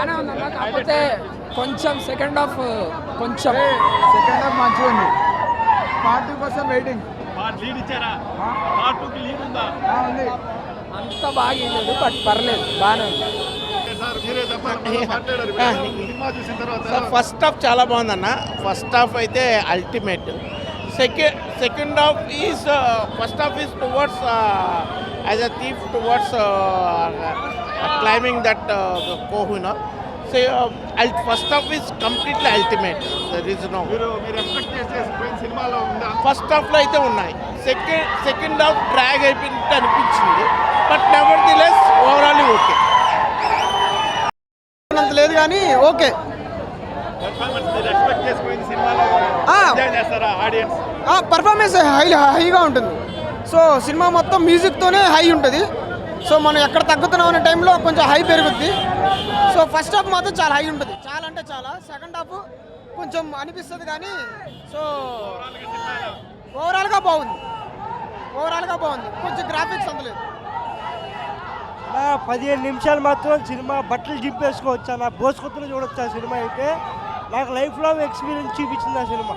బాగానే ఉందన్న, కాకపోతే కొంచెం సెకండ్ హాఫ్ మంచిగా ఉంది. పార్ట్ 2 కోసం వెయిటింగ్. లీడ్ ఇచ్చారా? పార్ట్ 2 కి లీడ్ ఉందా? ఉంది. అంత బాగా లేదు, బట్ పర్లేదు బాగానే ఉంది. సార్ మీరే చెప్పండి, మాట్లాడారు సినిమా చూసిన తర్వాత. ఫస్ట్ హాఫ్ చాలా బాగుందన్న. ఫస్ట్ హాఫ్ అయితే ultimate. Second half is first half is towards as a thief towards climbing that Kohinoor. So first half is completely ultimate. There is no. మీరు ఎక్స్పెక్ట్ చేసే సినిమాలో ఉందా? ఫస్ట్ హాఫ్లో అయితే ఉన్నాయి. సెకండ్ హాఫ్ డ్రాగ్ అయిపోయినట్టు అనిపించింది. But never the less overall okay. అంత లేదు కానీ ఓకే. పర్ఫార్మెన్స్ మీరు ఎక్స్పెక్ట్ చేసిపోయింది సినిమాలో ఎంజాయ్ చేస్తారా ఆడియన్స్? పర్ఫార్మెన్స్ హైగా ఉంటుంది. సో సినిమా మొత్తం మ్యూజిక్తోనే హై ఉంటుంది. సో మనం ఎక్కడ తగ్గుతున్నాం అనే టైంలో కొంచెం హై పెరుగుద్ది. సో ఫస్ట్ హాఫ్ మాత్రం చాలా హై ఉంటుంది, చాలా అంటే చాలా. సెకండ్ హాఫ్ కొంచెం అనిపిస్తుంది కానీ సో ఓవరాల్గా బాగుంది. కొంచెం గ్రాఫిక్స్ అందలేదు. 15 నిమిషాలు మాత్రం సినిమా బట్టలు చింపేసుకోవచ్చు. నా బోసుకొత్తలో చూడొచ్చు. ఆ సినిమా అయితే నాకు లైఫ్ లాంగ్ ఎక్స్పీరియన్స్ చూపించింది ఆ సినిమా.